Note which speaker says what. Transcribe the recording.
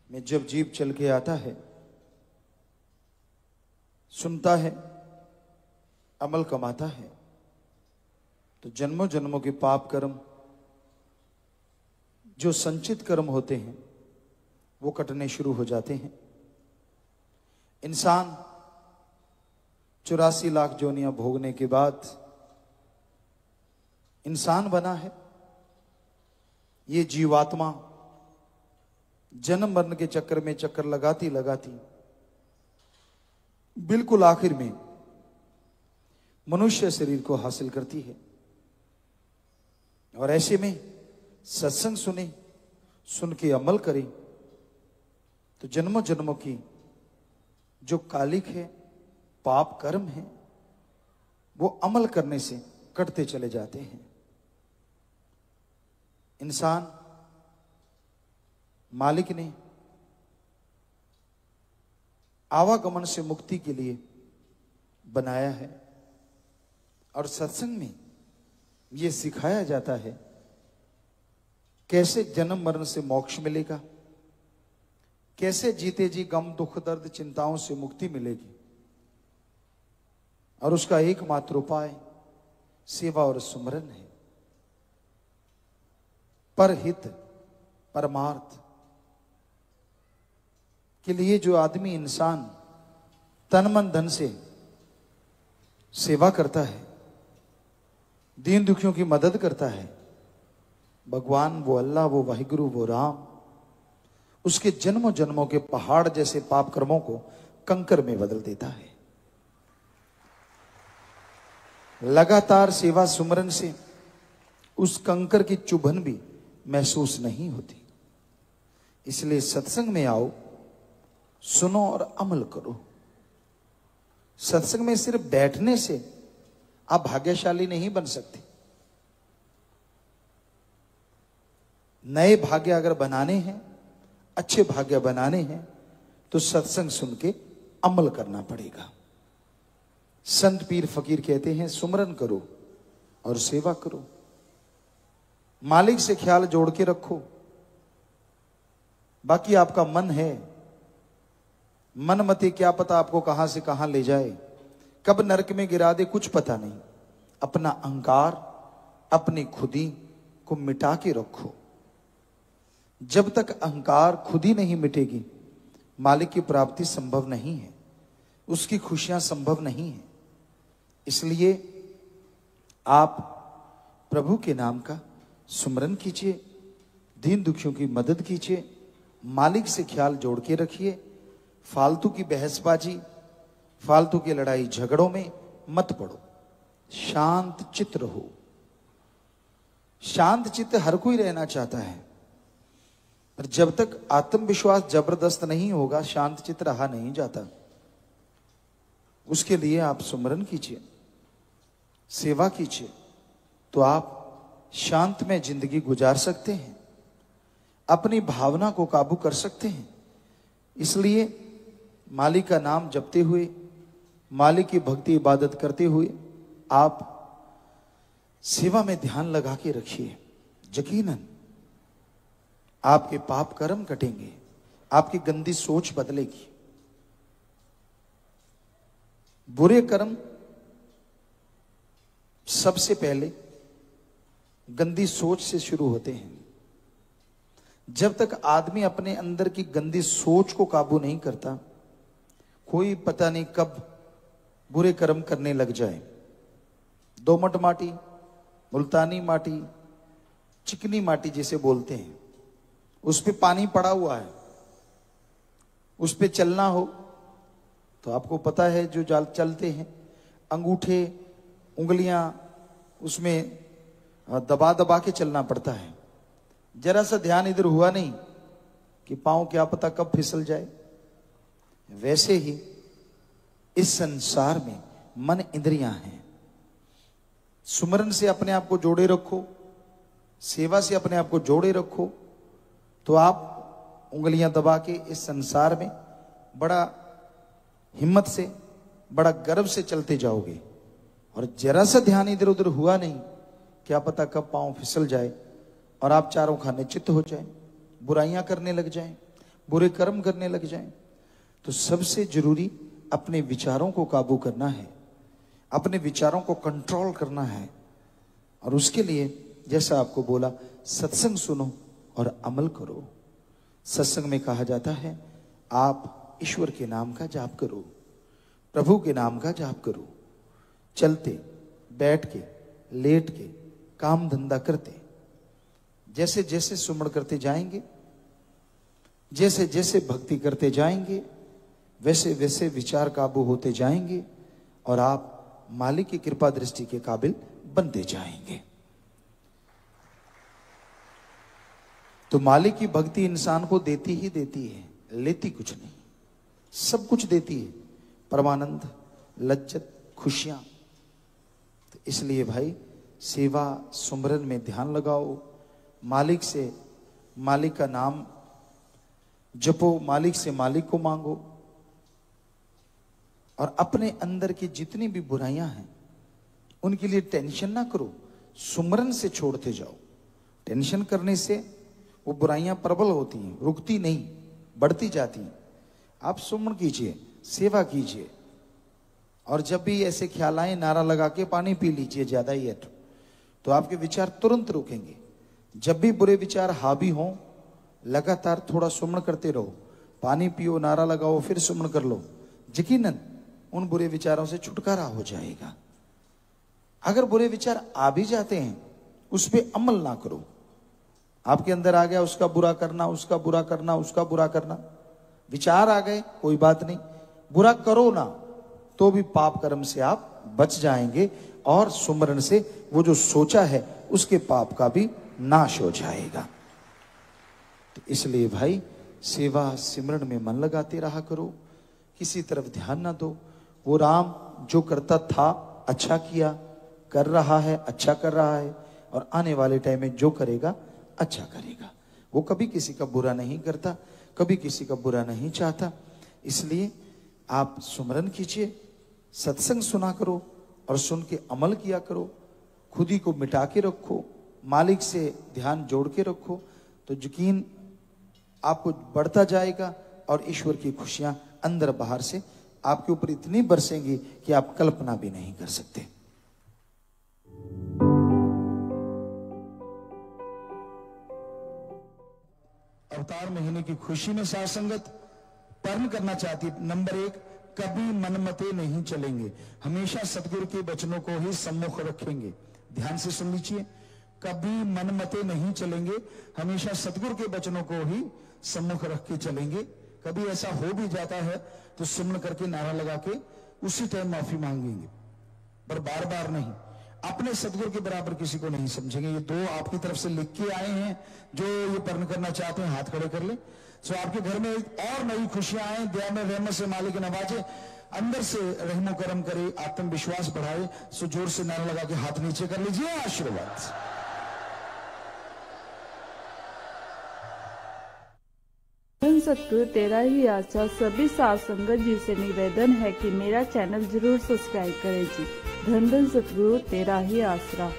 Speaker 1: में जब जीव चल के आता है, सुनता है, अमल कमाता है, तो जन्मों जन्मों के पाप कर्म जो संचित कर्म होते हैं वो कटने शुरू हो जाते हैं। इंसान 84 लाख जोनियां भोगने के बाद इंसान बना है। ये जीवात्मा जन्म मरण के चक्कर में चक्कर लगाती लगाती बिल्कुल आखिर में मनुष्य शरीर को हासिल करती है। और ऐसे में सत्संग सुने, सुन के अमल करे तो जन्मों जन्मों की जो कालिक है, पाप कर्म है, वो अमल करने से कटते चले जाते हैं। इंसान मालिक ने आवागमन से मुक्ति के लिए बनाया है और सत्संग में यह सिखाया जाता है कैसे जन्म मरण से मोक्ष मिलेगा, कैसे जीते जी गम दुख दर्द चिंताओं से मुक्ति मिलेगी। और उसका एकमात्र उपाय सेवा और सुमरन है। परहित परमार्थ के लिए जो आदमी इंसान तन मन धन से सेवा करता है, दीन दुखियों की मदद करता है, भगवान वो अल्लाह, वो वाहिगुरु, वो राम उसके जन्मों जन्मों के पहाड़ जैसे पाप कर्मों को कंकर में बदल देता है। लगातार सेवा सुमरन से उस कंकर की चुभन भी महसूस नहीं होती। इसलिए सत्संग में आओ, सुनो और अमल करो। सत्संग में सिर्फ बैठने से आप भाग्यशाली नहीं बन सकते। नए भाग्य अगर बनाने हैं, अच्छे भाग्य बनाने हैं, तो सत्संग सुन के अमल करना पड़ेगा। संत पीर फकीर कहते हैं सुमरन करो और सेवा करो, मालिक से ख्याल जोड़ के रखो। बाकी आपका मन है, मन मते क्या पता आपको कहां से कहां ले जाए, कब नरक में गिरा दे, कुछ पता नहीं। अपना अहंकार, अपनी खुदी को मिटा के रखो। जब तक अहंकार खुदी नहीं मिटेगी, मालिक की प्राप्ति संभव नहीं है, उसकी खुशियां संभव नहीं है। इसलिए आप प्रभु के नाम का सुमरन कीजिए, दीन दुखियों की मदद कीजिए, मालिक से ख्याल जोड़ के रखिए। फालतू की बहसबाजी, फालतू की लड़ाई झगड़ों में मत पड़ो, शांत चित्त रहो। शांत चित्त हर कोई रहना चाहता है, पर जब तक आत्मविश्वास जबरदस्त नहीं होगा, शांत चित्त रहा नहीं जाता। उसके लिए आप सुमरन कीजिए, सेवा कीजिए, तो आप शांत में जिंदगी गुजार सकते हैं, अपनी भावना को काबू कर सकते हैं। इसलिए मालिक का नाम जपते हुए, मालिक की भक्ति इबादत करते हुए आप सेवा में ध्यान लगा के रखिए। यकीनन आपके पाप कर्म कटेंगे, आपकी गंदी सोच बदलेगी। बुरे कर्म सबसे पहले गंदी सोच से शुरू होते हैं। जब तक आदमी अपने अंदर की गंदी सोच को काबू नहीं करता, कोई पता नहीं कब बुरे कर्म करने लग जाए। दोमट माटी, मुल्तानी माटी, चिकनी माटी जिसे बोलते हैं, उस पे पानी पड़ा हुआ है, उस पे चलना हो तो आपको पता है जो जाल चलते हैं, अंगूठे उंगलियां उसमें दबा दबा के चलना पड़ता है। जरा सा ध्यान इधर हुआ नहीं कि पांव क्या पता कब फिसल जाए। वैसे ही इस संसार में मन इंद्रियां हैं। सुमरन से अपने आप को जोड़े रखो, सेवा से अपने आप को जोड़े रखो, तो आप उंगलियां दबा के इस संसार में बड़ा हिम्मत से, बड़ा गर्व से चलते जाओगे। और जरा सा ध्यान इधर उधर हुआ नहीं, क्या पता कब पांव फिसल जाए और आप चारों खाने चित्त हो जाए, बुराइयां करने लग जाएं, बुरे कर्म करने लग जाएं। तो सबसे जरूरी अपने विचारों को काबू करना है, अपने विचारों को कंट्रोल करना है। और उसके लिए जैसा आपको बोला, सत्संग सुनो और अमल करो। सत्संग में कहा जाता है आप ईश्वर के नाम का जाप करो, प्रभु के नाम का जाप करो, चलते बैठ के लेट के काम धंधा करते। जैसे जैसे सुमरण करते जाएंगे, जैसे जैसे भक्ति करते जाएंगे, वैसे वैसे विचार काबू होते जाएंगे और आप मालिक की कृपा दृष्टि के काबिल बनते जाएंगे। तो मालिक की भक्ति इंसान को देती ही देती है, लेती कुछ नहीं, सब कुछ देती है, परमानंद, लज्जत, खुशियां। तो इसलिए भाई सेवा सुमरन में ध्यान लगाओ, मालिक से मालिक का नाम जपो, मालिक से मालिक को मांगो। और अपने अंदर की जितनी भी बुराइयां हैं उनके लिए टेंशन ना करो, सुमरन से छोड़ते जाओ। टेंशन करने से वो बुराइयां प्रबल होती हैं, रुकती नहीं, बढ़ती जाती हैं। आप सुमरण कीजिए, सेवा कीजिए, और जब भी ऐसे ख्याल आए नारा लगा के पानी पी लीजिए ज्यादा ही है तो आपके विचार तुरंत रुकेंगे। जब भी बुरे विचार हावी हों, लगातार थोड़ा सुमरण करते रहो, पानी पियो, नारा लगाओ, फिर सुमरण कर लो, यकीनन उन बुरे विचारों से छुटकारा हो जाएगा। अगर बुरे विचार आ भी जाते हैं उस पर अमल ना करो। आपके अंदर आ गया उसका बुरा करना, उसका बुरा करना, उसका बुरा करना, विचार आ गए, कोई बात नहीं, बुरा करो ना तो भी पाप कर्म से आप बच जाएंगे और सुमरण से वो जो सोचा है उसके पाप का भी नाश हो जाएगा। तो इसलिए भाई सेवा सिमरन में मन लगाते रहा करो, किसी तरफ ध्यान ना दो। वो राम जो करता था अच्छा किया, कर रहा है अच्छा कर रहा है, और आने वाले टाइम में जो करेगा अच्छा करेगा। वो कभी किसी का बुरा नहीं करता, कभी किसी का बुरा नहीं चाहता। इसलिए आप सुमरन कीजिए, सत्संग सुना करो और सुन के अमल किया करो, खुद ही को मिटा के रखो, मालिक से ध्यान जोड़ के रखो, तो यकीन आपको बढ़ता जाएगा और ईश्वर की खुशियां अंदर बाहर से आपके ऊपर इतनी बरसेंगी कि आप कल्पना भी नहीं कर सकते।
Speaker 2: अवतार महीने की खुशी में साथ संगत पढ़न करना चाहती है। नंबर 1, कभी मनमते नहीं चलेंगे, हमेशा सतगुरु के वचनों को ही सम्मुख रखेंगे। ध्यान से सुन लीजिए, कभी मनमते नहीं चलेंगे, हमेशा सतगुरु के वचनों को ही सम्मुख रख के चलेंगे। कभी ऐसा हो भी जाता है तो सुमन करके नारा लगा के उसी टाइम माफी मांगेंगे, पर बार बार नहीं। अपने सतगुरु के बराबर किसी को नहीं समझेंगे। ये 2 आपकी तरफ से लिख के आए हैं, जो ये पढ़न करना चाहते हैं हाथ खड़े कर ले। सो आपके घर में और नई खुशियां आए, दया में रहमत से मालिक नवाजे, अंदर से रहमो करम करे, आत्मविश्वास बढ़ाए। सो जोर से नारा लगा के हाथ नीचे कर लीजिए, आशीर्वाद।
Speaker 3: सतगुरु तेरा ही आसरा। सभी साथ संगत जी से निवेदन है कि मेरा चैनल जरूर सब्सक्राइब करें जी। धन धन सतगुरु तेरा ही आसरा।